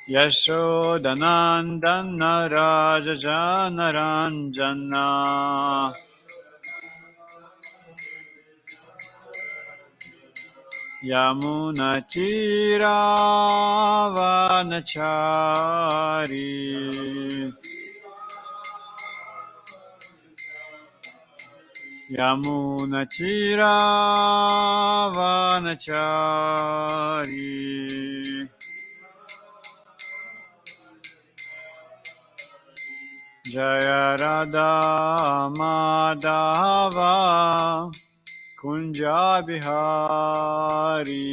Yashodanandana Rajajanaranjana Yamunachiravanachari Yamunachiravanachari Jaya Radha Madhava Kunja Bihari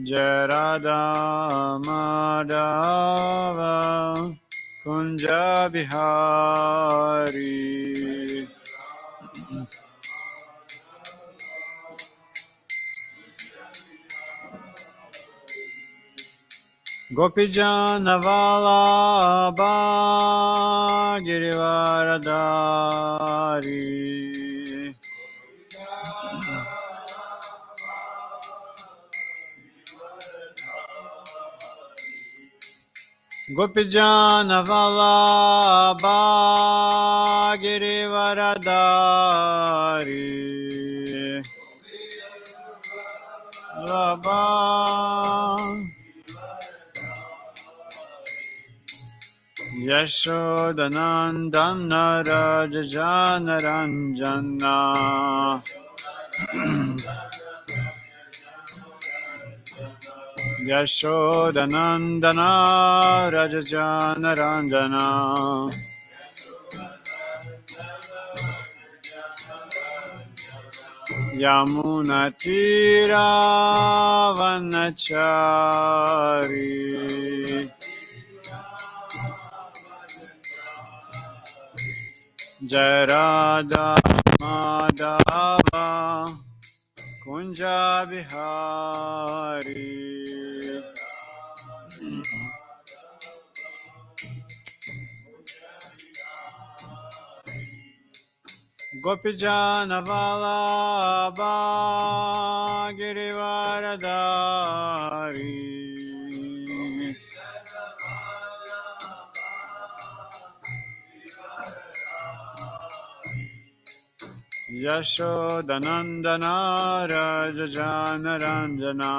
Jaya Radha Madhava Kunja Bihari Gopijana Vallabha Girivaradari Gopijana Vallabha Girivaradari Vallabha Yashodanandana Rajajanaranjana Yashodanandana Rajajanaranjana Yamunatiravanachari Jaya Radha Madhava Kunja Bihari Gopijana Vallabha Girivaradari Yashodanandana Rajajanaranjana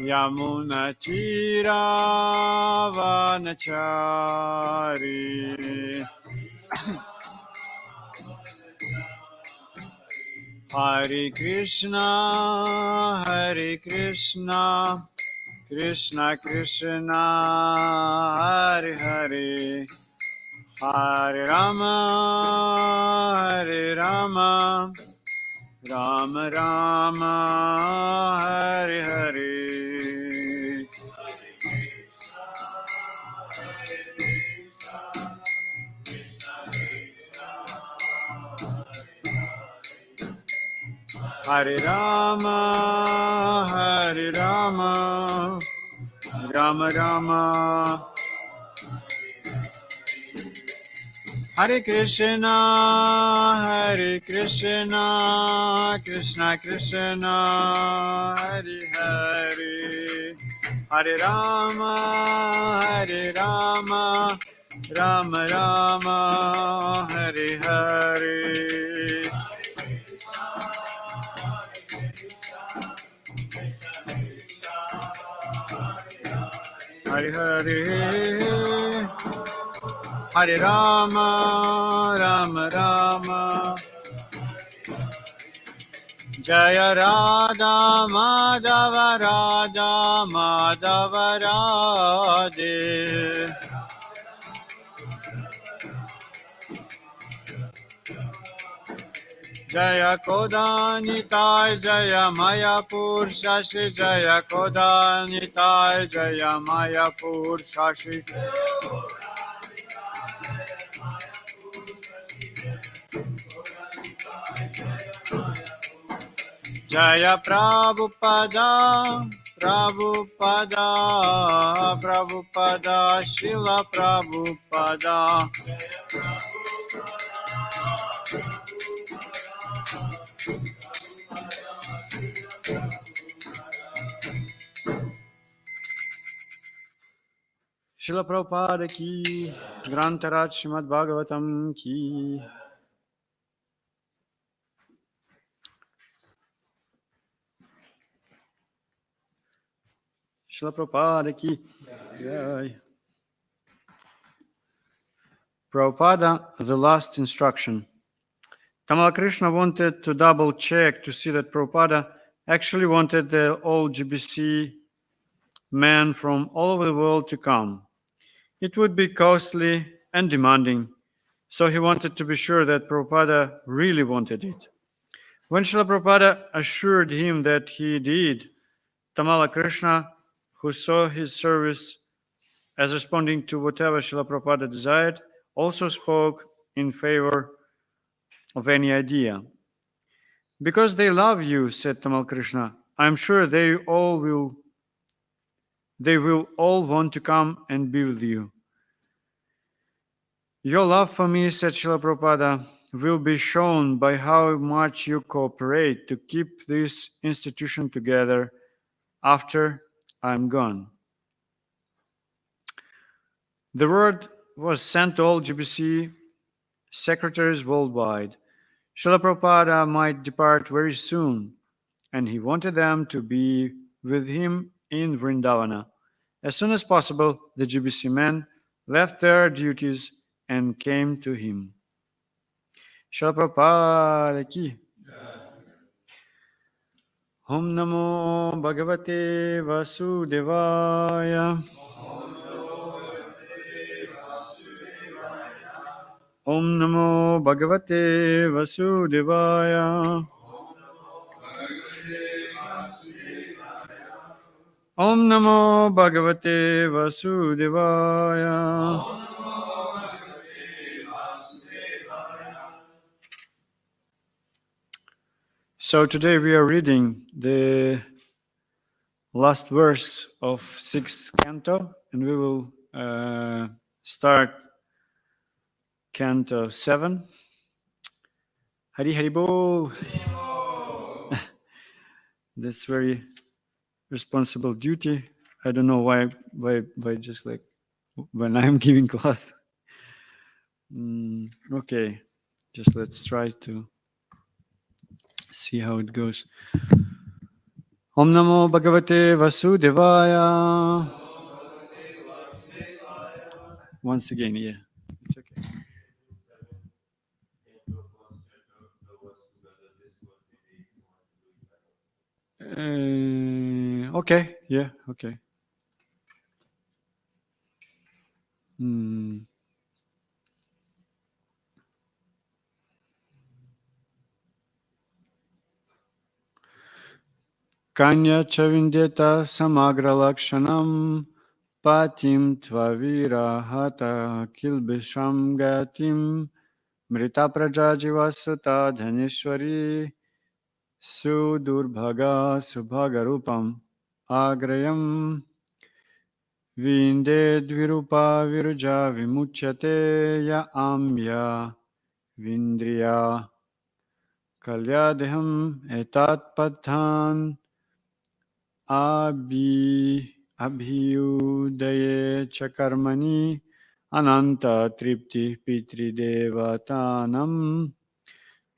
Yamunachiravanachari Hare Krishna Krishna Krishna Hare Hare Hare Rama Rama Rama Hare Hare Hare Rama Rama Rama Hare Krishna Krishna Krishna Hare Hare Hare Rama Rama Rama Hare Hare Hare Hare Hare Rama Rama Jaya Radha Madhava Radhe Jaya Kodanitai Jaya Mayapur Shashi Jaya Kodanitai Jaya Mayapur Shashi Jaya Prabhupada Prabhupada, Prabhupada, Srila Prabhupada. Srila Prabhupada ki, Grantaraj Srimad Bhagavatam ki. Srila Prabhupada ki. Jai. Prabhupada, the last instruction. Kamala Krishna wanted to double check to see that Prabhupada actually wanted the all GBC men from all over the world to come. It would be costly and demanding, so he wanted to be sure that Prabhupada really wanted it. When Srila Prabhupada assured him that he did, Tamala Krishna, who saw his service as responding to whatever Srila Prabhupada desired, also spoke in favor of any idea. Because they love you, said Tamal Krishna, I am sure they will all want to come and be with you. Your love for me, said Srila Prabhupada, will be shown by how much you cooperate to keep this institution together after I'm gone. The word was sent to all GBC secretaries worldwide. Srila Prabhupada might depart very soon, and he wanted them to be with him in Vrindavana. As soon as possible, the GBC men left their duties and came to him. Srila Prabhupada ki. Om Namo Bhagavate Vasudevaya. Om Namo Bhagavate Vasudevaya. Om Namo Bhagavate Vasudevaya. So today we are reading the last verse of 6th canto, and we will start canto 7. Hari Hari Bol. That's very responsible duty. I don't know why just like when I'm giving class. Okay, just let's try to see how it goes. Om Namo Bhagavate Vasudevaya. Once again, yeah, it's okay. Okay, yeah, okay. Kanya Chavindeta Samagra Lakshanam Patim Tvavira Hata Kilbisham Gatim Mrita Prajajivasuta Dhanishwari Sudurbhaga Subhagarupam Agrayam Vinde Dvirupa Viruja Vimuchyate Ya Amya Vindriya Kalyadeham Etat Pathan Abhiyudaye Chakarmani Ananta Tripti Pitri Devatanam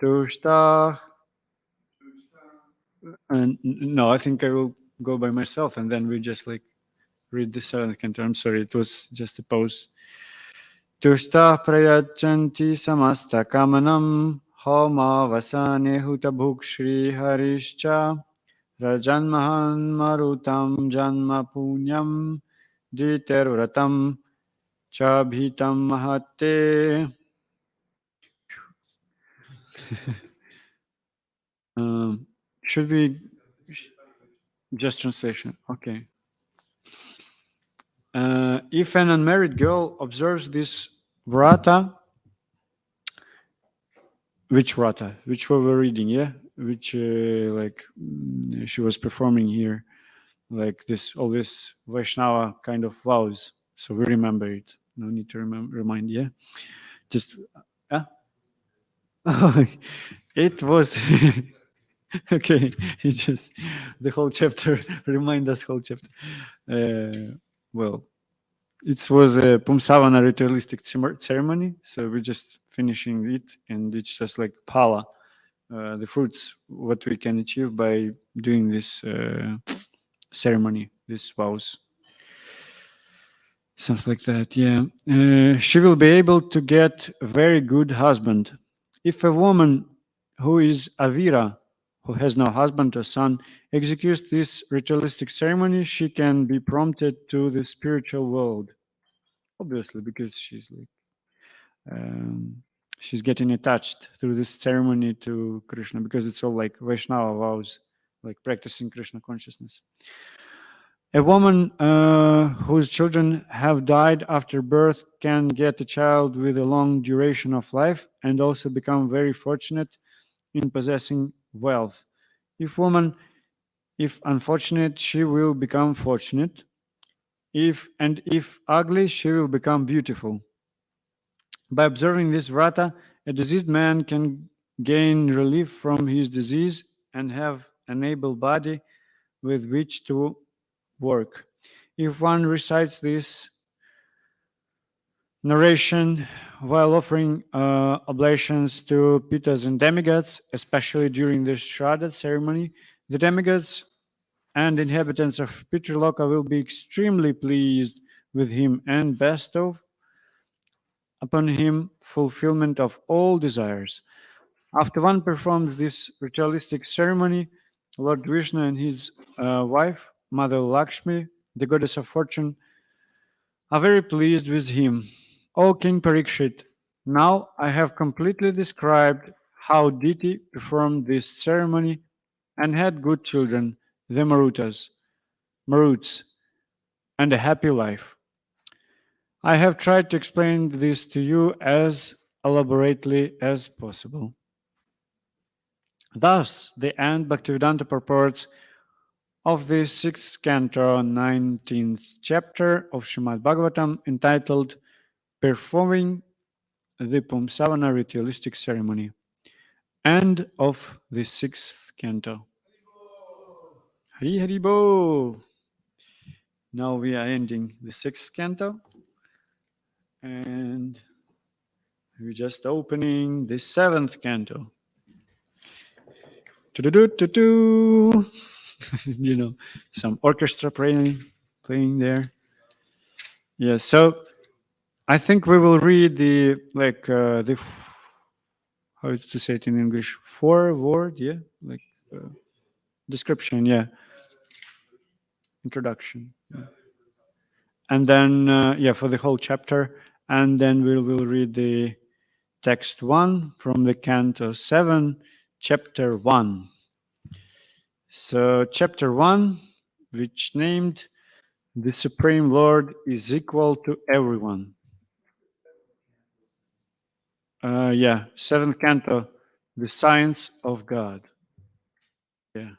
Tushta. No, I think I will go by myself and then we just like read the 7th canto. I'm sorry, it was just a pause. Tushta prayachanti samasta kamanam homa vasane hutabhuk shri harischa rajanmahan marutam janma punyam jitervratam chabhitam mahate. Should we just translation? Okay. If an unmarried girl observes this vrata, which vrata? Which we were reading, yeah? Which she was performing here. like this, all this Vaishnava kind of vows. So we remember it. No need to remind, yeah? Just, it was, okay, it's just the whole chapter, remind us whole chapter. Well, it was a Pumsavana ritualistic ceremony, so we're just finishing it, and it's just like pala, the fruits, what we can achieve by doing this ceremony, these vows. Something like that, yeah. She will be able to get a very good husband. If a woman who is Avira, who has no husband or son, executes this ritualistic ceremony, she can be prompted to the spiritual world. Obviously, because she's like she's getting attached through this ceremony to Krishna, because it's all like Vaishnava vows, like practicing Krishna consciousness. A woman whose children have died after birth can get a child with a long duration of life and also become very fortunate in possessing wealth. If unfortunate, she will become fortunate. If ugly, she will become beautiful. By observing this vrata, a diseased man can gain relief from his disease and have an able body with which to work. If one recites this narration while offering oblations to Pitas and demigods, especially during the Shraddha ceremony, the demigods and inhabitants of Pitraloka will be extremely pleased with him and bestow upon him fulfillment of all desires. After one performs this ritualistic ceremony, Lord Vishnu and his wife, Mother Lakshmi, the goddess of fortune, are very pleased with him. O King Parikshit, now I have completely described how Diti performed this ceremony and had good children, the Maruts, and a happy life. I have tried to explain this to you as elaborately as possible. Thus, the end Bhaktivedanta purports of the 6th canto, 19th chapter of Srimad Bhagavatam, entitled Performing the Pumsavana Ritualistic Ceremony, end of the 6th canto. Hari Hari Bo! Now we are ending the 6th canto, and we're just opening the 7th canto. You know, some orchestra playing there. Yeah, so I think we will read the how to say it in English, foreword, yeah, like description, yeah, introduction, yeah. And then for the whole chapter, and then we will read the text 1 from the canto 7, chapter 1. So chapter 1, which named The Supreme Lord is Equal to Everyone. 7th canto, The Science of God. Yeah.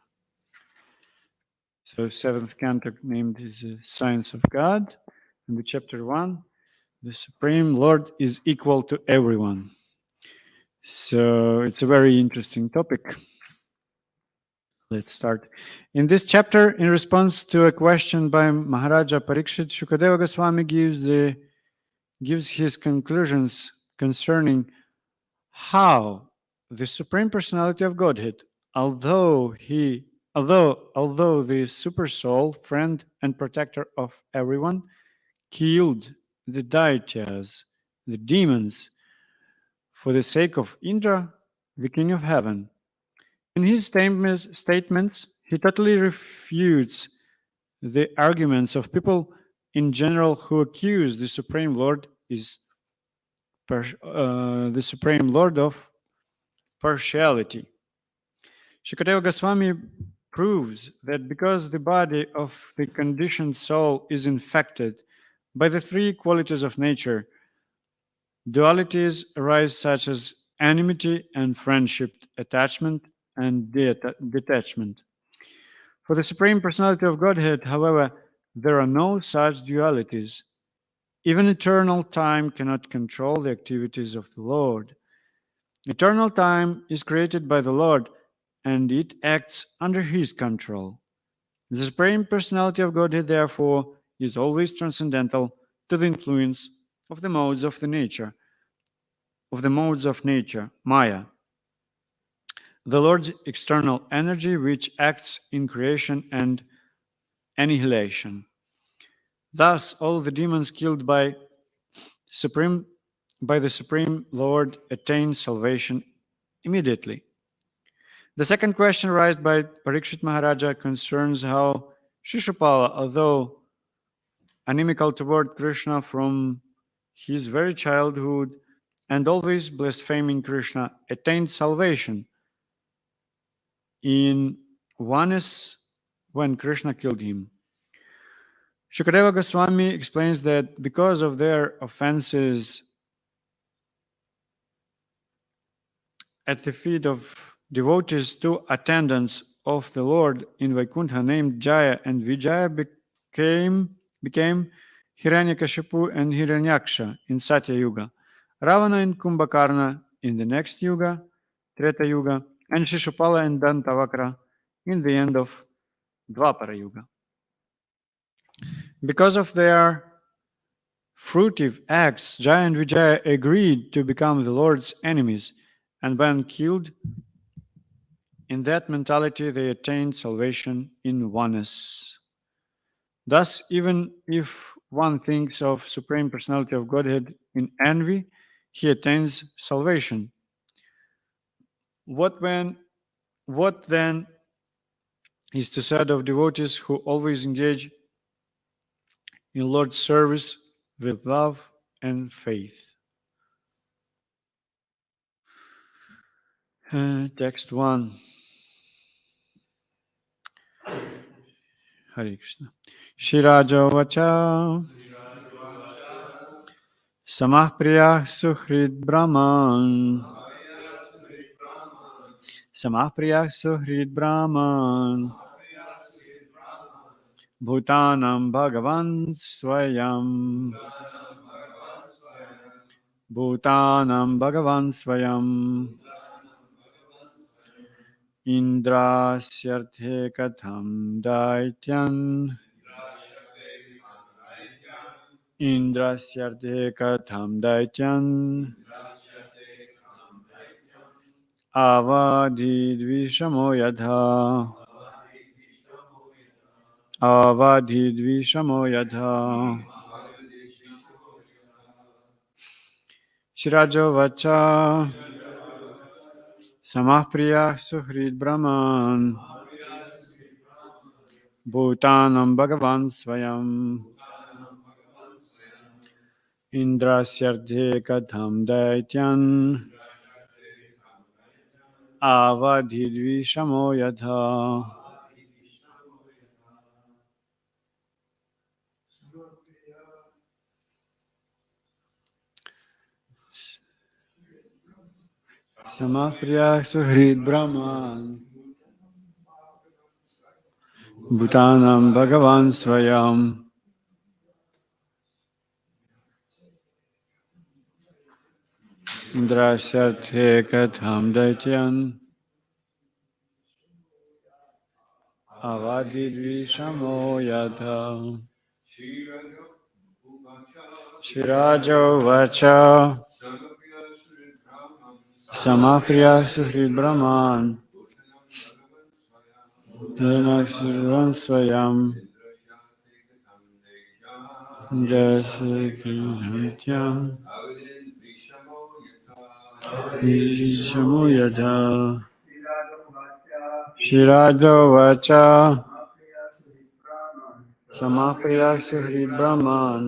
So 7th canto named is The Science of God. And the chapter 1, The Supreme Lord is Equal to Everyone. So it's a very interesting topic. Let's start. In this chapter, in response to a question by Maharaja Parikshit, Shukadeva Goswami gives his conclusions concerning how the Supreme Personality of Godhead, although the super soul, friend and protector of everyone, killed the Daityas, the demons, for the sake of Indra, the king of heaven. In his statements, he totally refutes the arguments of people in general who accuse the Supreme Lord the Supreme Lord of partiality. Shukadeva Goswami proves that because the body of the conditioned soul is infected by the three qualities of nature, dualities arise such as enmity and friendship, attachment and detachment. For the Supreme Personality of Godhead, however, there are no such dualities. Even eternal time cannot control the activities of the Lord. Eternal time is created by the Lord, and it acts under His control. The Supreme Personality of Godhead, therefore, is always transcendental to the influence of the modes of nature, Maya, the Lord's external energy which acts in creation and annihilation. Thus, all the demons killed by the Supreme Lord attain salvation immediately. The second question raised by Parikshit Maharaja concerns how Shishupala, although inimical toward Krishna from his very childhood and always blaspheming Krishna, attained salvation in oneness when Krishna killed him. Shukadeva Goswami explains that because of their offenses at the feet of devotees, two attendants of the Lord in Vaikuntha named Jaya and Vijaya became Hiranyakashipu and Hiranyaksha in Satya Yuga, Ravana and Kumbhakarna in the next Yuga, Treta Yuga, and Shishupala and Dantavakra in the end of Dvapara Yuga. Because of their fruitive acts, Jaya and Vijaya agreed to become the Lord's enemies, and when killed, in that mentality they attained salvation in oneness. Thus, even if one thinks of Supreme Personality of Godhead in envy, he attains salvation. What then is to said of devotees who always engage in Lord's service with love and faith? Text 1. Hare Krishna. Shirajo Vacha Samah Priya Suhrid Brahman Samah Priya Suhrid Brahman Bhutanam Bhagavan Swayam Bhutanam Bhagavan Swayam Indrasyarthe Katham Daityan Indrasyarthe Katham Daityan Avadhi Dvishamo Yadha Avadhi Dvishamo Yadha Shirajo Vacha Samah Priya Suhrid Brahman Bhutanam Bhagavan Swayam Indrasyarthe Katham Daityan Avadhi Dvishamo Yadha. Samapriya Suhrid Brahman Bhutanam Bhagavan Swayam Indrasyarthe Katham Daityan Avadhi Dvishamo Yadha. Shirajo Vacha Samapriya Suhrid Brahman Dhanakshirvan Swayam Dasakyam Vishamo Yadha. Shirajo Vacha Samapriya Suhrid Brahman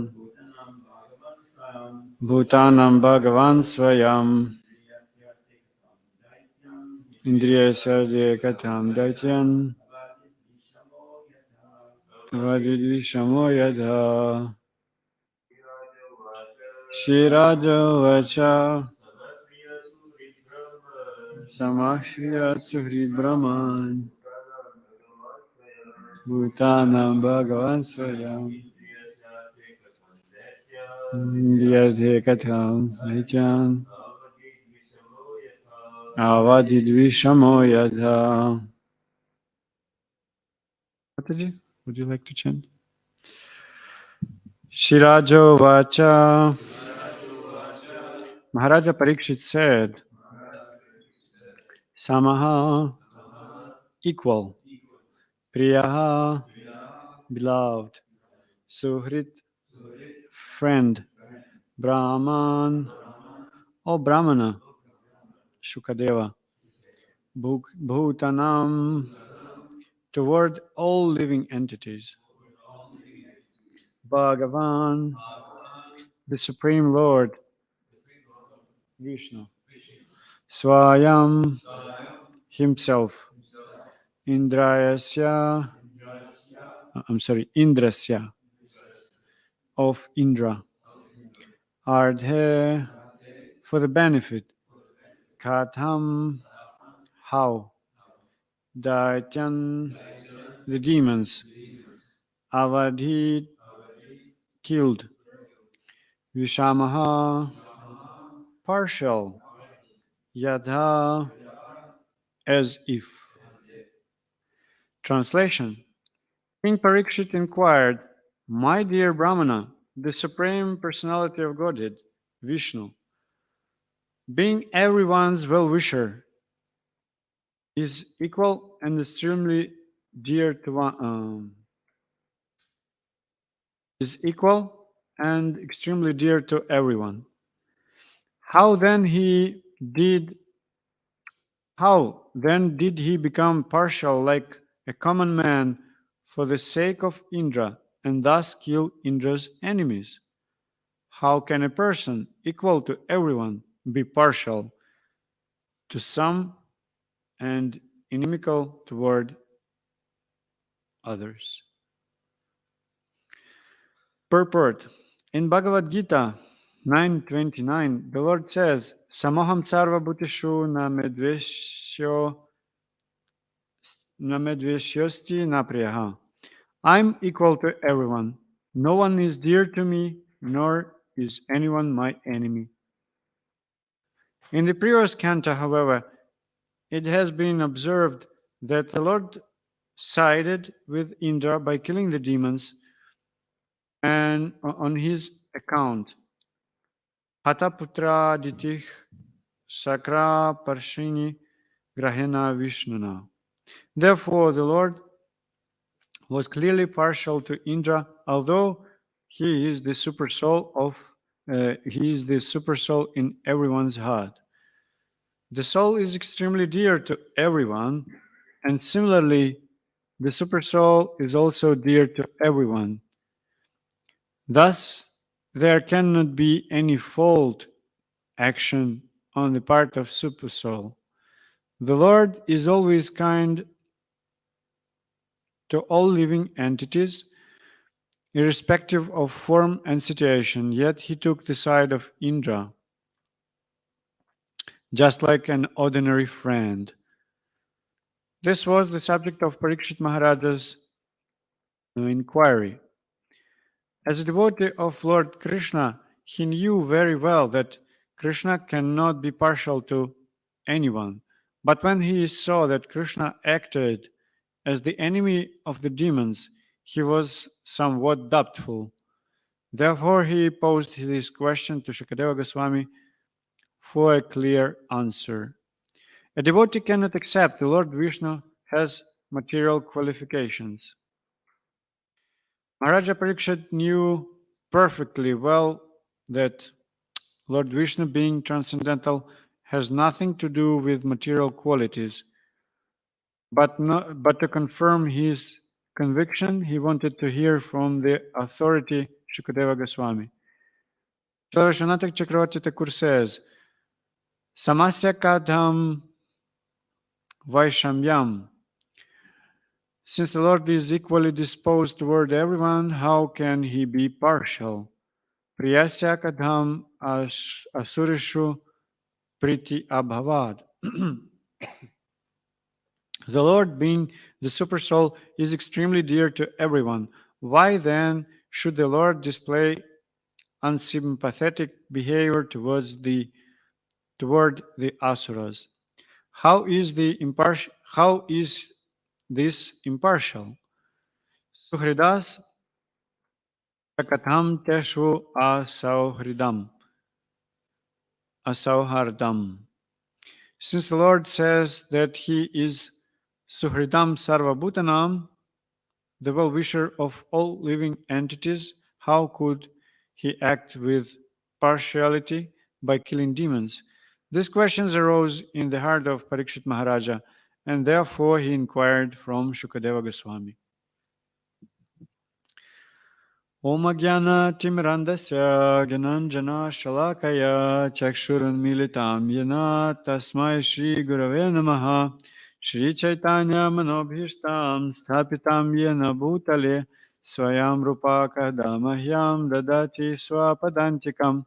Bhutanam Bhagavan Swayam Indriya Sarje Katham Daityan Vadidvishamo Yadha. Shirajo Vacha Samapriya Suhrid Brahman Bhutanam Bhagavan Swayam Indriyate Katham Saichan Avadi Dvishamo Yadha. Mataji, would you like to chant? Shirajo Vacha. Maharaja Parikshit said, Samaha, equal, Priyaha, beloved, Suhrit, friend, Brahman, O Brahmana, Shukadeva, Bhutanam, toward all living entities, Bhagavan, the Supreme Lord, Vishnu, Swayam, himself, Indrayasya, Indrasya, of Indra, Ardhe, for the benefit, Katham, how, Daityan, the demons, Avadhi, killed, Vishamaha, partial, Yadha, as if. Translation. King Parikshit inquired, My dear Brahmana, the Supreme Personality of Godhead, Vishnu, being everyone's well-wisher, is equal and extremely dear to everyone. How then did he become partial like a common man for the sake of Indra and thus kill Indra's enemies? How can a person equal to everyone be partial to some and inimical toward others? Purport. In Bhagavad Gita 9:29, the Lord says, Samoham sarva bhutishu na medveshyosti na priyaha. I'm equal to everyone. No one is dear to me, nor is anyone my enemy. In the previous canto, however, it has been observed that the Lord sided with Indra by killing the demons, and on his account, Hataputra Ditich Sakra Parshini Grahena Vishnuna. Therefore, the Lord was clearly partial to Indra, although he is the super soul in everyone's heart. The soul is extremely dear to everyone, and similarly, the super soul is also dear to everyone. Thus, there cannot be any fault action on the part of super soul. The Lord is always kind to all living entities, irrespective of form and situation, yet he took the side of Indra, just like an ordinary friend. This was the subject of Parikshit Maharaja's inquiry. As a devotee of Lord Krishna, he knew very well that Krishna cannot be partial to anyone. But when he saw that Krishna acted as the enemy of the demons, he was somewhat doubtful. Therefore, he posed this question to Shukadeva Goswami for a clear answer. A devotee cannot accept the Lord Vishnu has material qualifications. Maharaja Parikshit knew perfectly well that Lord Vishnu, being transcendental, has nothing to do with material qualities. But to confirm his conviction, he wanted to hear from the authority Shukadeva Goswami. Shanatak Chakravarti Thakur says, Samasya Kadham Vaishamyam. Since the Lord is equally disposed toward everyone, how can he be partial? Priyasya Kadham Asurishu Priti Abhavad. The Lord, being the super soul, is extremely dear to everyone. Why then should the Lord display unsympathetic behavior toward the asuras? How is this impartial? Suhridas Katham teshu asauhardam. Since the Lord says that He is Suhridam Sarvabhutanam, the well-wisher of all living entities, how could He act with partiality by killing demons? These questions arose in the heart of Parikshit Maharaja, and therefore he inquired from Shukadeva Goswami. Om Jnana Timirandasya Gyananjana Shalakaya Chakshurunmilitam Yena Tasmai Shri Gurave Namaha Shri Chaitanya Manobhishtam Sthapitam Yena Bhutale Swayam Rupa Kadamahyam Dadati Swapadantikam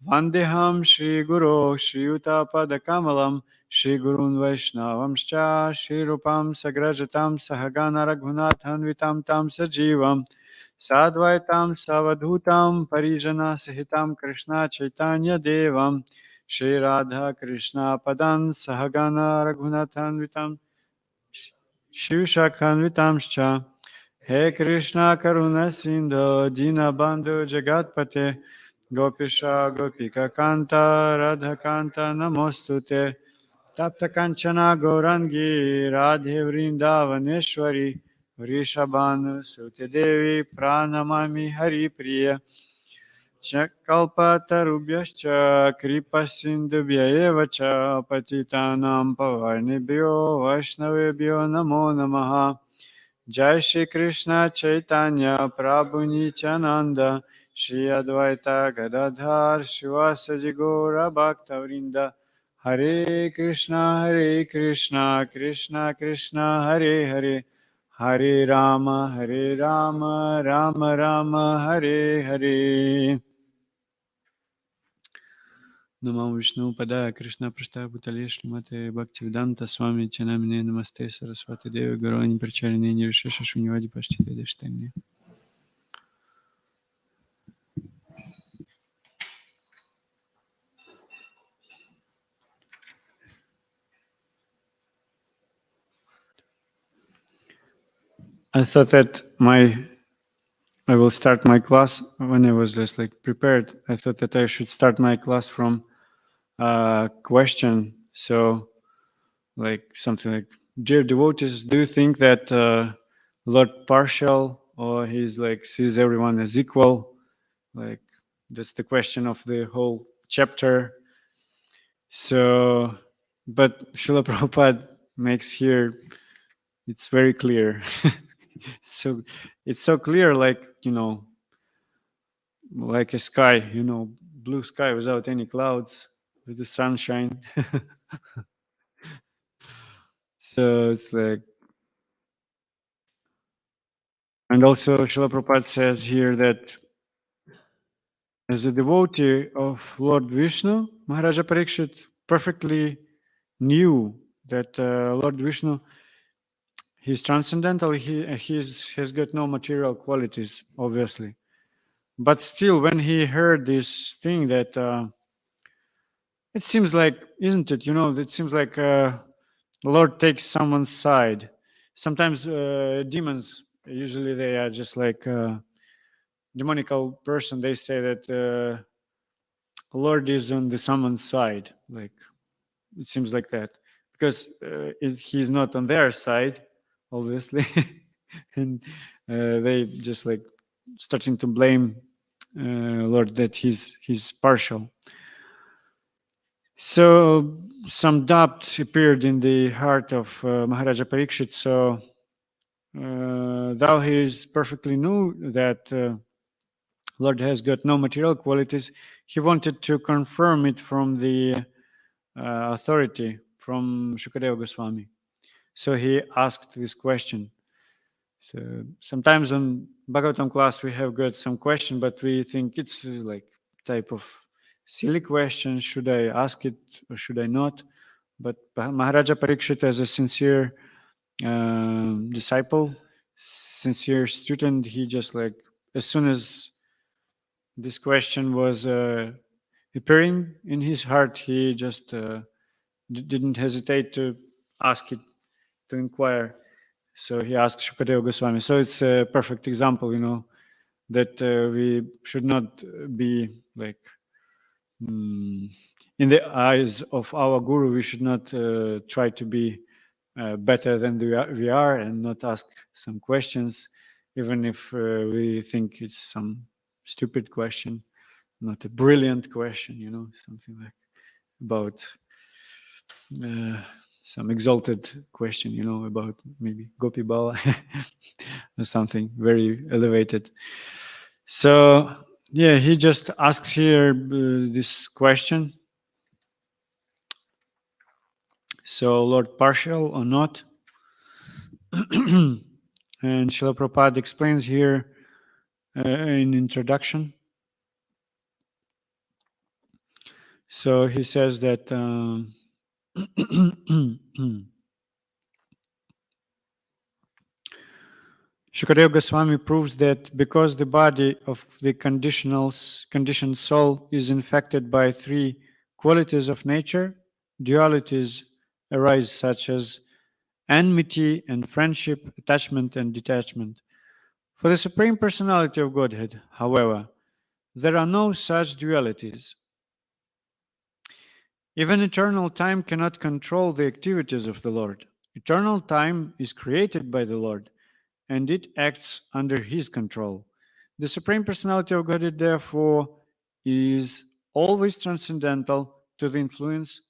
Vandeham Shri Guru Shri Utapada Kamalam Shri Gurun Vaishnavamscha Shri Rupam Sagrajatam Sahagana Raghunathan Vitam Tam Sajivam Sadvaitam Savadhutam Parijana Sahitam Krishna Chaitanya Devam Shri Radha Krishna Padan Sahagana Raghunathan Vitam Shivshakhan Vitamscha He Krishna Karuna Sindhu Dinabandhu Jagatpate Gopisha Gopika Kanta Radha Kanta Namostute Tapta Kanchana Gaurangi Radhe Vrindavaneshwari Vrishabhanu Sute Devi Pranamami Hari Priya Kalpatarubhyascha Kripa Sindhubhya eva cha Patitanam Pavarnibhyo Vaishnavebhyo Namo Namaha Jai Shri Krishna Chaitanya Prabhu Nityananda Shri Advaita Gadadhar Shivasadi Gaura Bhaktavrinda Hare Krishna Krishna Krishna Hare Hare Hare Rama Rama Rama Hare Hare Namam Vishnu Pada Krishna Prashtha Bhutale Shrimate Bhaktivedanta Swami Chanamine Namaste Saraswati Devi Gaurani Pracharine Nirvishesha Shunyavadi Pashtite Deshtanye. I thought that I will start my class when I was just like prepared. I thought that I should start my class from a question. So like something like, dear devotees, do you think that Lord partial or he's like sees everyone as equal? Like that's the question of the whole chapter. So, but Srila Prabhupada makes here, it's very clear. So it's so clear, like, like a sky, blue sky without any clouds, with the sunshine. So it's like, and also Srila Prabhupada says here that as a devotee of Lord Vishnu, Maharaja Parikshit perfectly knew that Lord Vishnu, he's transcendental, he has got no material qualities, obviously. But still, when he heard this thing that it seems like, isn't it? It seems like the Lord takes someone's side. Sometimes demons, usually they are just like demonical person. They say that Lord is on the someone's side. Like it seems like that because he's not on their side, obviously, and they just like starting to blame Lord that he's partial. So some doubt appeared in the heart of Maharaja Parikshit. So though he is perfectly knew that Lord has got no material qualities, he wanted to confirm it from the authority, from Shukadeva Goswami. So he asked this question. So sometimes in Bhagavatam class we have got some question, but we think it's like type of silly question. Should I ask it or should I not? But Maharaja Parikshit, as a sincere disciple, sincere student. He just like, as soon as this question was appearing in his heart, he just didn't hesitate to ask it, to inquire. So he asked Shukadeva Goswami. So it's a perfect example, that we should not be like, in the eyes of our guru, we should not try to be better than we are and not ask some questions, even if we think it's some stupid question, not a brilliant question, something like about some exalted question, about maybe Gopi Bala or something very elevated. So, yeah, he just asks here this question. So, Lord partial or not? And Srila Prabhupada explains here in introduction. So he says that Shukadeva Goswami proves that because the body of the conditioned soul is infected by three qualities of nature, dualities arise such as enmity and friendship, attachment and detachment. For the Supreme Personality of Godhead, however, there are no such dualities. Even eternal time cannot control the activities of the Lord. Eternal time is created by the Lord, and it acts under His control. The Supreme Personality of Godhead, therefore, is always transcendental to the influence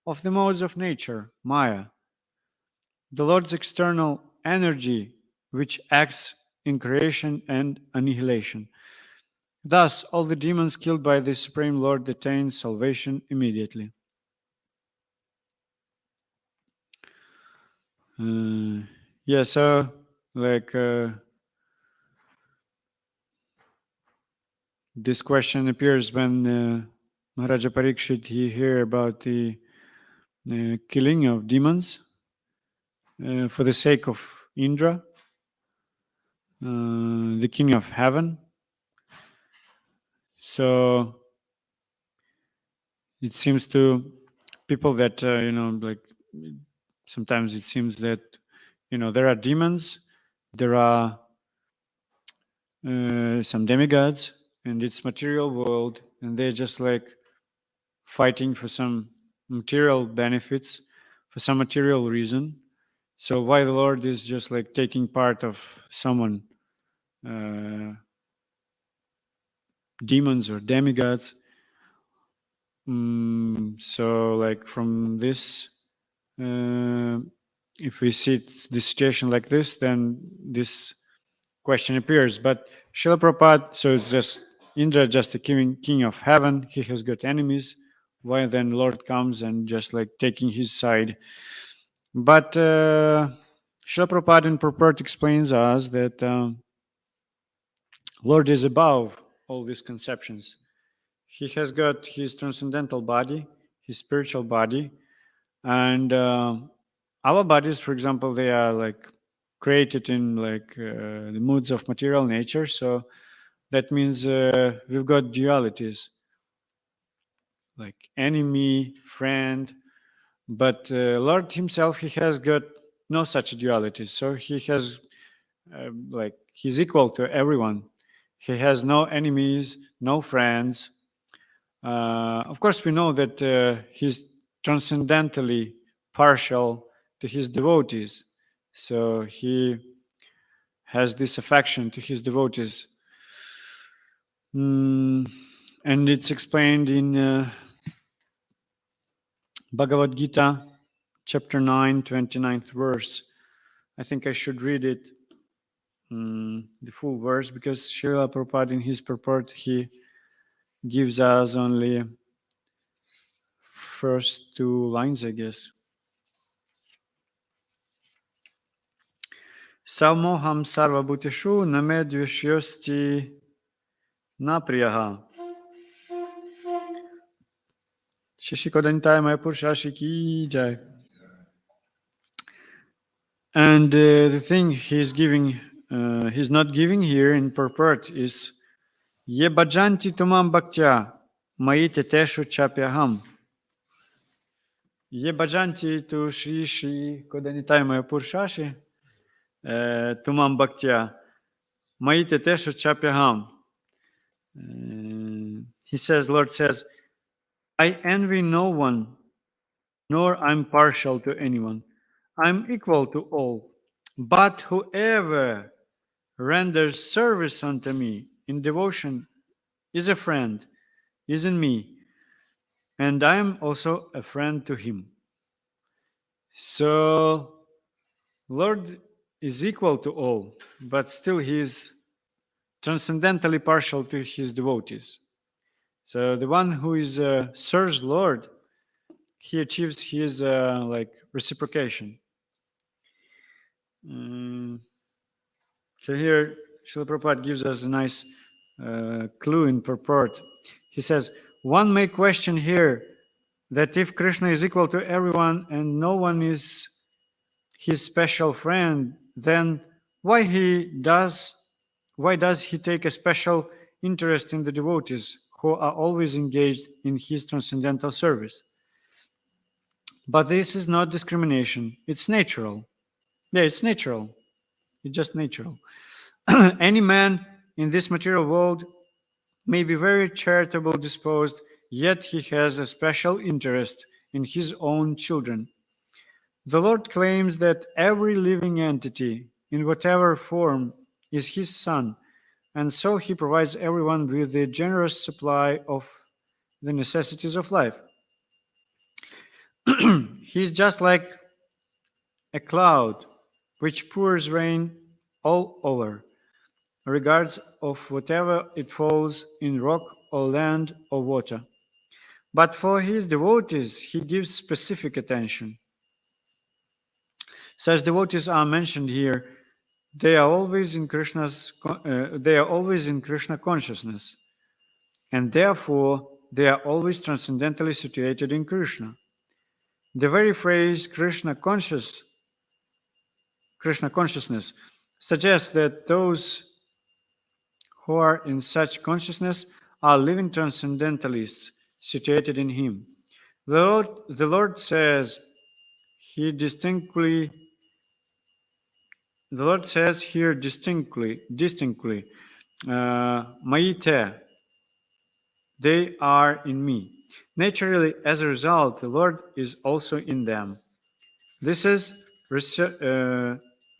of the modes of nature, Maya. The Lord's external energy, which acts in creation and annihilation. Thus, all the demons killed by the Supreme Lord attain salvation immediately. Yeah, so like this question appears when Maharaja Parikshit he hear about the killing of demons for the sake of Indra, the king of heaven. So it seems to people that like sometimes it seems that there are demons, there are some demigods, and it's material world, and they're just like fighting for some material benefits, for some material reason. So why the Lord is just like taking part of someone, demons or demigods. So like from this, if we see the situation like this, then this question appears. But Srila Prabhupada, so it's just Indra, just a king of heaven. He has got enemies. Why then Lord comes and just like taking his side? But Srila Prabhupada in purport explains us that Lord is above all these conceptions. He has got his transcendental body, his spiritual body, and our bodies, for example, they are like created in like the moods of material nature. So that means we've got dualities, like enemy, friend. But Lord Himself, He has got no such dualities. So He has like He's equal to everyone. He has no enemies, no friends. Of course, we know that He's transcendentally partial to His devotees. So He has this affection to His devotees. And it's explained in Bhagavad Gita, chapter 9, 29th verse. I think I should read it, the full verse, because Srila Prabhupada in his purport, he gives us only first two lines, I guess. Samoham sarva bhuteshu name dvishyosti na priyaha. Shishikodantai Mayapur Shashi ki jai. And the thing he's giving, he's not giving here in purport is Ye bhajanti tumam bhaktya maite teshu chapyaham. Ye bhajanti tu Shri Shri Kodanitaya Purshashi tumam bhaktya maite teshu chapyaham. He says, Lord says, I envy no one, nor I'm partial to anyone. I'm equal to all. But whoever renders service unto me in devotion is a friend, is in me, and I am also a friend to him. So, Lord is equal to all, but still he is transcendentally partial to his devotees. So the one who is serves Lord, he achieves his like reciprocation. So here, Srila Prabhupada gives us a nice clue in purport. He says, one may question here that if Krishna is equal to everyone and no one is his special friend, then why does he take a special interest in the devotees who are always engaged in his transcendental service? But this is not discrimination. It's natural. Yeah, it's natural. It's just natural. Any man in this material world may be very charitable disposed, yet he has a special interest in his own children. The Lord claims that every living entity, in whatever form, is his son, and so he provides everyone with a generous supply of the necessities of life. He is just like a cloud which pours rain all over, regardless of whatever it falls in rock or land or water. But for his devotees, he gives specific attention. Such devotees are mentioned here. They are always in Krishna consciousness, and therefore they are always transcendentally situated in Krishna. The very phrase Krishna consciousness suggests that those who are in such consciousness are living transcendentalists situated in Him. The Lord says here distinctly, Maite, they are in me. Naturally, as a result, the Lord is also in them. This is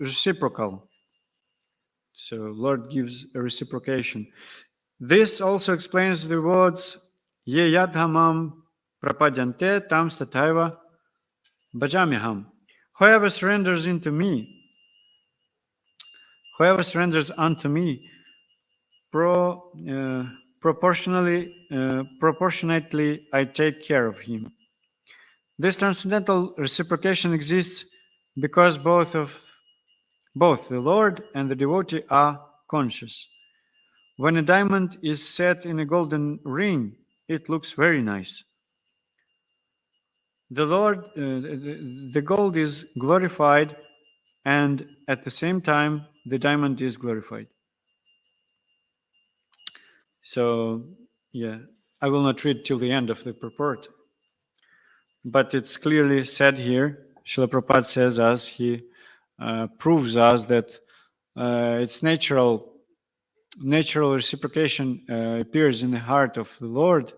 reciprocal. So Lord gives a reciprocation. This also explains the words Ye yadhamam prapadyante tam stataiva bhajamiham. Whoever surrenders unto me, proportionately I take care of him. This transcendental reciprocation exists because both the Lord and the devotee are conscious. When a diamond is set in a golden ring, it looks very nice. The gold is glorified, and at the same time, the diamond is glorified. So, yeah, I will not read till the end of the purport, but it's clearly said here. Srila Prabhupada says us, he proves us that it's natural reciprocation appears in the heart of the Lord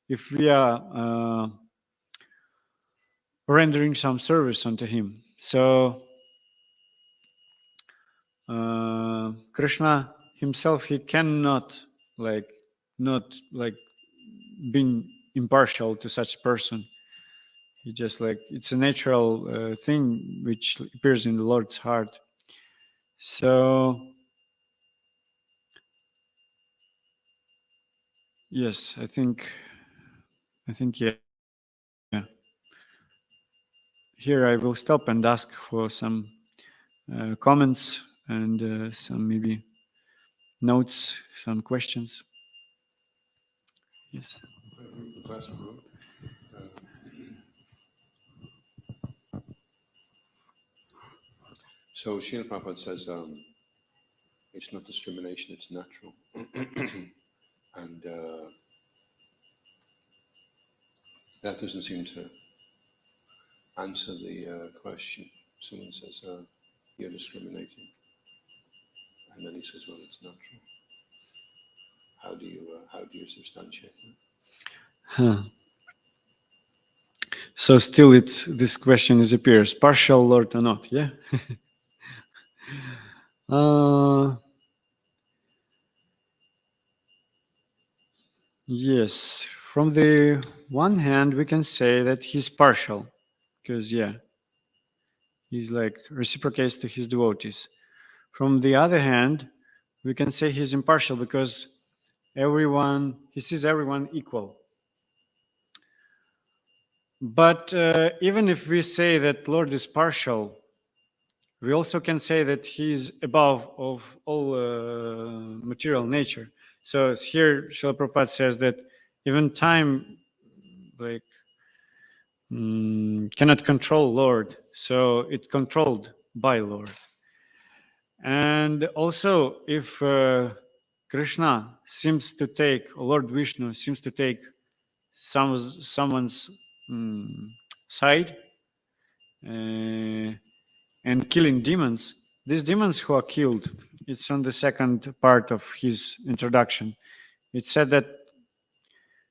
if we are rendering some service unto Him. So Krishna himself, he cannot not being impartial to such person. He just it's a natural thing which appears in the Lord's heart. So yes, I think yeah. Here I will stop and ask for some comments and some maybe notes, some questions. Yes. So Srila Prabhupada says it's not discrimination, it's natural. And that doesn't seem to answer the question. Someone says, you're discriminating. And then he says, well, it's natural. How do you substantiate that? Huh. So still this question appears, partial Lord or not, yeah? Yes, from the one hand, we can say that he's partial, because, he's like reciprocates to his devotees. From the other hand, we can say he's impartial because he sees everyone equal. But even if we say that Lord is partial, we also can say that he is above of all material nature. So here Srila Prabhupada says that even time cannot control Lord, so it's controlled by Lord. And also if Krishna seems to take, Lord Vishnu seems to take someone's side and killing demons, these demons who are killed, it's on the second part of his introduction. It said that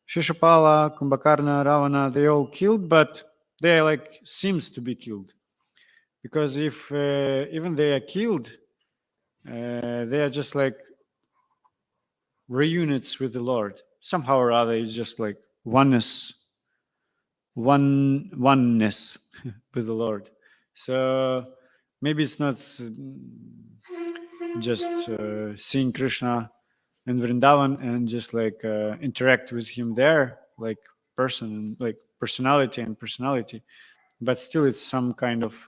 Shishupala, Kumbhakarna, Ravana, they all killed, but they seems to be killed. Because if even they are killed, they are just like reunits with the Lord. Somehow or other, it's just like oneness with the Lord. So maybe it's not just seeing Krishna in Vrindavan and just interact with him there, like personality and personality, but still it's some kind of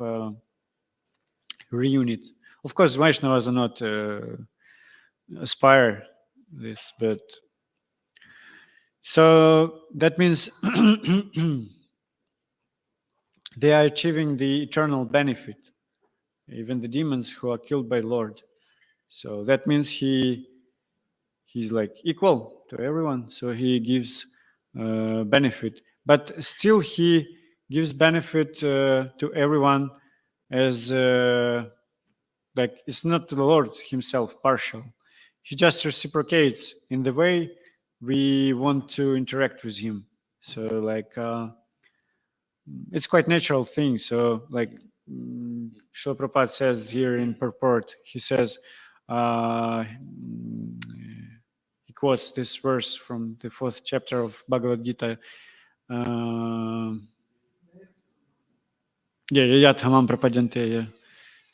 reunit. Of course, Vaishnavas are not aspire this, but so that means they are achieving the eternal benefit, even the demons who are killed by Lord. So that means he's like equal to everyone, so he gives benefit, but still he gives benefit to everyone as it's not the Lord himself partial. He just reciprocates in the way we want to interact with him. So it's quite natural thing. So Srila Prabhupada says here in purport, he says, he quotes this verse from the 4th chapter of Bhagavad Gita. Yathamam prapadyante.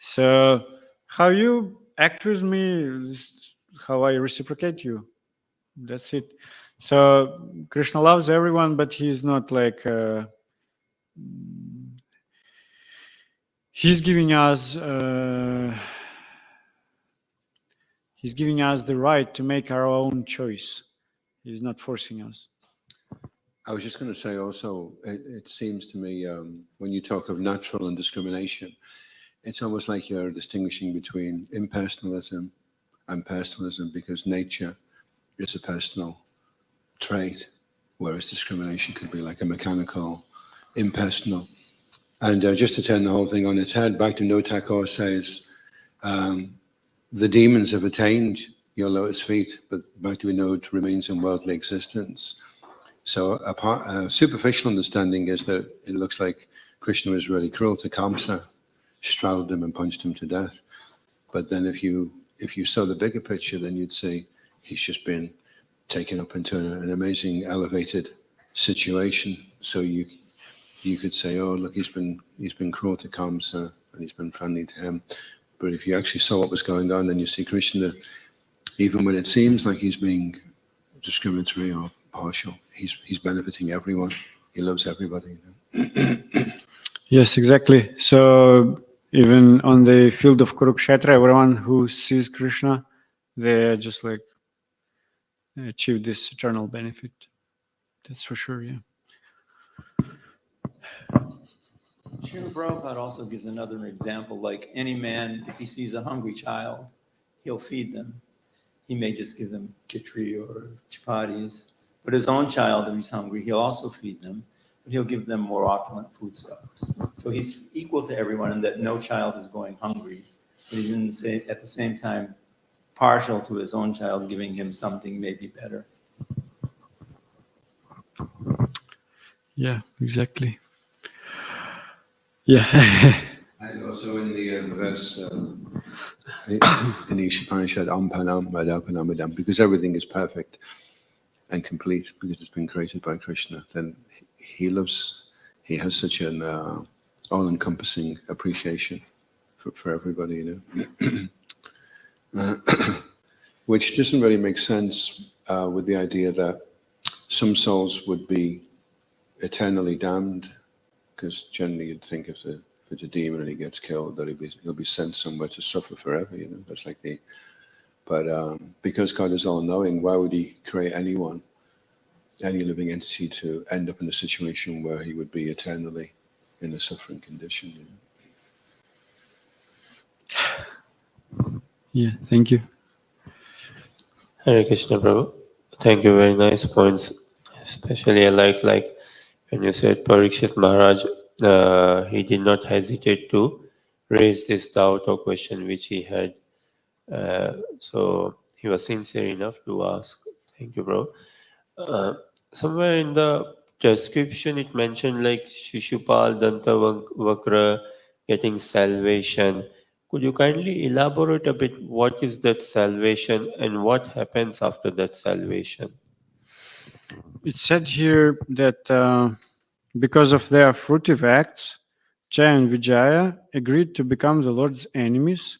So how you act with me is how I reciprocate you. That's it. So Krishna loves everyone, but he's not he's giving us the right to make our own choice. He's not forcing us. I was just going to say also, it seems to me when you talk of natural and discrimination, it's almost like you're distinguishing between impersonalism and personalism, because nature is a personal trait, whereas discrimination could be like a mechanical, impersonal. And just to turn the whole thing on its head, Bhaktivinoda Thakur says, the demons have attained your lotus feet, but Bhaktivinoda remains in worldly existence. So a superficial understanding is that it looks like Krishna was really cruel to Kamsa, straddled him and punched him to death. But then if you saw the bigger picture, then you'd see he's just been taken up into an amazing elevated situation. So you could say, oh look, he's been cruel to Kamsa and he's been friendly to him. But if you actually saw what was going on, then you see Krishna, even when it seems like he's being discriminatory or partial, he's benefiting everyone. He loves everybody. Yes, exactly. So even on the field of Kurukshetra, everyone who sees Krishna, they just achieve this eternal benefit. That's for sure, yeah. Srila Prabhupada also gives another example, like any man, if he sees a hungry child, he'll feed them. He may just give them khichdi or chapatis. But his own child, if he's hungry, he'll also feed them, but he'll give them more opulent foodstuffs. So he's equal to everyone in that no child is going hungry, but he's at the same time partial to his own child, giving him something maybe better. Yeah, exactly. Yeah. And also in the verse in the Upanishad, Ampanam Madapanamidam, because everything is perfect and complete because it's been created by Krishna, then he has such an all-encompassing appreciation for everybody, which doesn't really make sense with the idea that some souls would be eternally damned, because generally you'd think if it's a demon and he gets killed, that he'll be sent somewhere to suffer forever. That's like but because God is all-knowing, why would He create anyone, any living entity, to end up in a situation where he would be eternally in a suffering condition? Yeah, thank you. Hare Krishna, Prabhu. Thank you. Very nice points. Especially I like when you said Parikshit Maharaj, he did not hesitate to raise this doubt or question which he had. So he was sincere enough to ask. Thank you, bro. Somewhere in the description it mentioned like Shishupal Dantavakra getting salvation. Could you kindly elaborate a bit what is that salvation and what happens after that salvation? It's said here that because of their fruitive acts, Jaya and Vijaya agreed to become the Lord's enemies,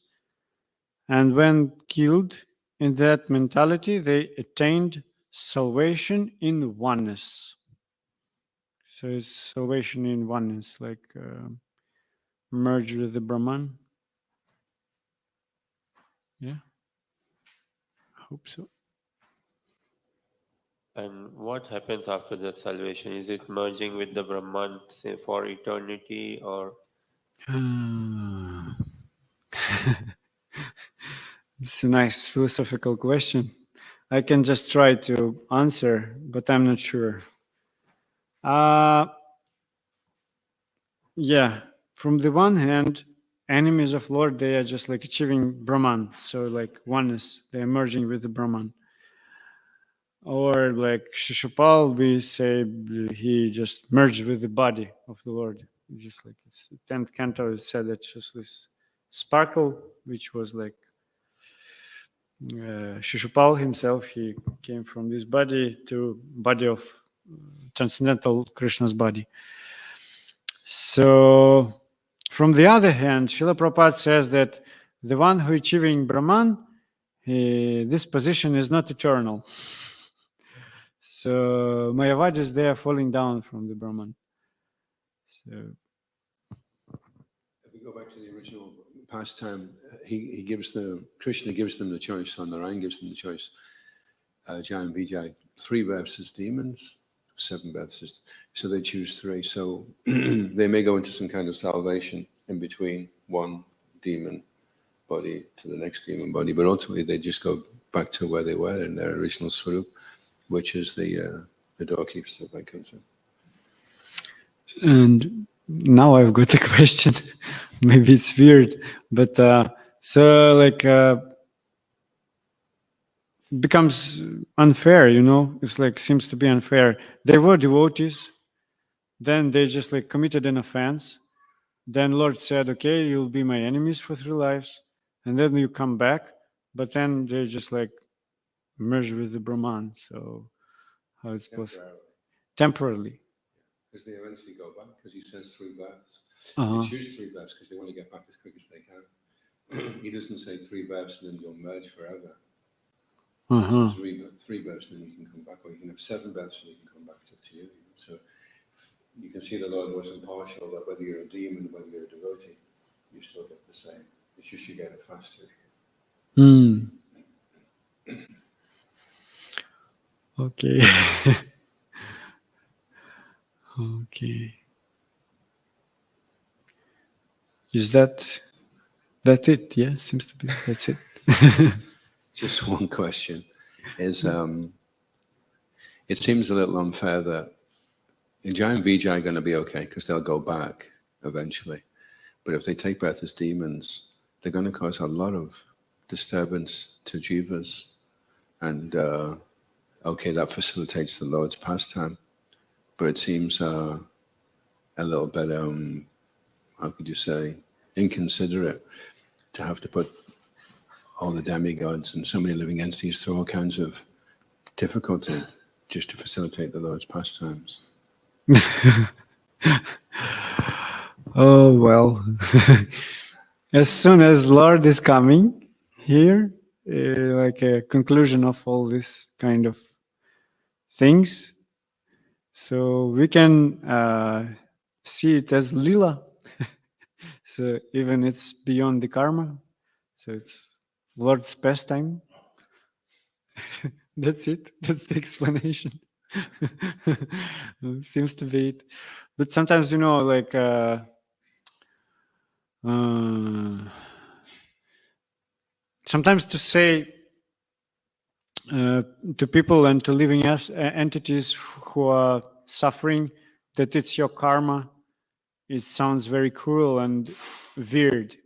and when killed in that mentality, they attained salvation in oneness. So it's salvation in oneness, like merge with the Brahman. Yeah, I hope so. And what happens after that salvation? Is it merging with the Brahman, say, for eternity, or? It's a nice philosophical question. I can just try to answer, but I'm not sure. Yeah, from the one hand, enemies of Lord, they are just like achieving Brahman, so like oneness, they're merging with the Brahman. Or like Shishupal, we say he just merged with the body of the Lord. Just like it's 10th canto, it said that just this sparkle, which was like Shishupal himself, he came from this body to body of transcendental Krishna's body. So, from the other hand, Srila Prabhupada says that the one who is achieving Brahman, this position is not eternal. So, Mayavadis, they are falling down from the Brahman. So, If we go back to the original pastime, Krishna gives them the choice, or Narayan gives them the choice. Jaya and Vijay, 3 births as demons, 7 births, so they choose 3. So they may go into some kind of salvation in between one demon body to the next demon body, but ultimately they just go back to where they were in their original swarup, which is the doorkeepers of Vaikuntha. and now I've got a question. Maybe it's weird, but so like becomes unfair, it's like seems to be unfair. They were devotees, then they just like committed an offense, then Lord said, okay, you'll be my enemies for 3 lives, and then you come back, but then they just like merge with the Brahman. So how it's possible? Temporarily. Because they eventually go back, because he says 3 births. Uh-huh. They choose 3 births because they want to get back as quick as they can. He doesn't say 3 births and then you'll merge forever. Uh-huh. So 3 births and then you can come back, or you can have 7 births and you can come back. It's up to you. So you can see the Lord wasn't partial, that whether you're a demon, whether you're a devotee, you still get the same. It's just you get it faster. Okay. Okay. Is that it? Yeah, seems to be. That's it. Just one question is, it seems a little unfair that Vijay and Vijay are going to be okay because they'll go back eventually. But if they take birth as demons, they're going to cause a lot of disturbance to jivas. And okay, that facilitates the Lord's pastime. But it seems a little bit, how could you say, inconsiderate to have to put all the demigods and so many living entities through all kinds of difficulty just to facilitate the Lord's pastimes. Oh, well. As soon as Lord is coming here, like a conclusion of all this kind of things, so we can see it as lila. So even it's beyond the karma. So it's Lord's pastime. That's it. That's the explanation. Seems to be it. But sometimes, like sometimes to say to people and to living entities who are suffering that it's your karma, it sounds very cruel and weird,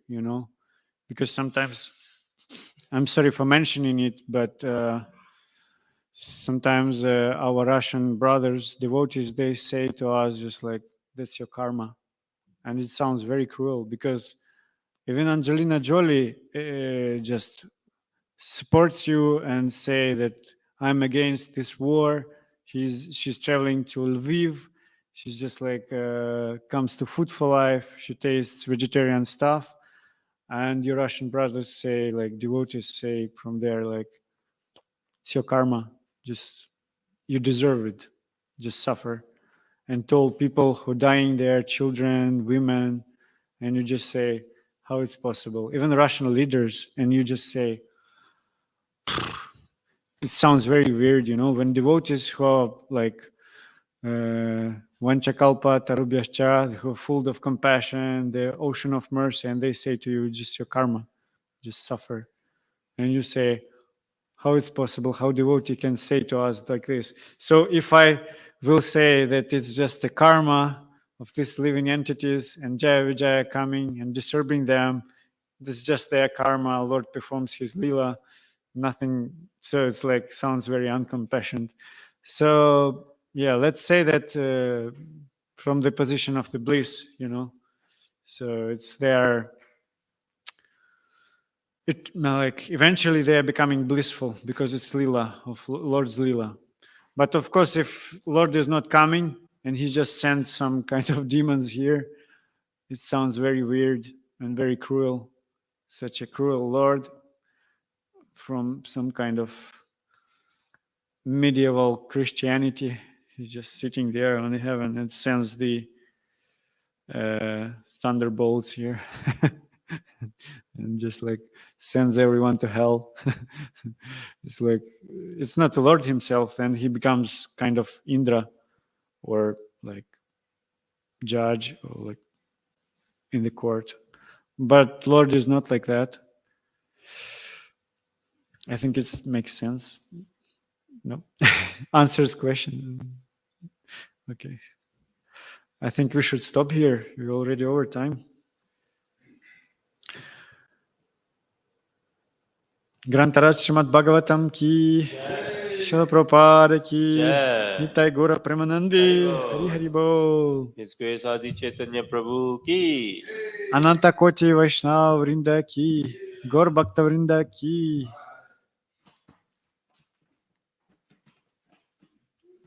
because sometimes, I'm sorry for mentioning it, but sometimes our Russian brothers, devotees, they say to us just like, that's your karma. And it sounds very cruel because even Angelina Jolie just supports you and say that I'm against this war. She's traveling to Lviv. She's just like comes to Food for Life. She tastes vegetarian stuff. And your Russian brothers say, like devotees say from there, like, it's your karma. Just, you deserve it. Just suffer. And told people who are dying there, children, women, and you just say, how it's possible. Even Russian leaders, and you just say, it sounds very weird, when devotees who are like Vanchakalpa Tarubhyascha, who are full of compassion, the ocean of mercy, and they say to you, just your karma, just suffer. And you say, how it's possible, how devotee can say to us like this. So if I will say that it's just the karma of these living entities and Jaya Vijaya coming and disturbing them, this is just their karma, Lord performs his lila, nothing, so it's like, sounds very uncompassionate. So yeah, let's say that from the position of the bliss, so it's their, like eventually they are becoming blissful because it's lila, of Lord's lila. But of course, if Lord is not coming and he just sent some kind of demons here, it sounds very weird and very cruel. Such a cruel Lord from some kind of medieval Christianity. He's just sitting there on the heaven and sends the thunderbolts here and just like sends everyone to hell. It's like, it's not the Lord himself, and he becomes kind of Indra or like judge or like in the court. But Lord is not like that. I think it makes sense. No? Answers question. Okay. I think we should stop here. We're already over time. Grantaraj Srimad Bhagavatam ki, Srila Prabhupada ki, Nitai Gora Premanandi, Hari Hari Bol. His Grace Adi Chaitanya Prabhu ki. Ananta Koti Vaishnava Vrinda ki, Gaur Bhakta Vrinda ki.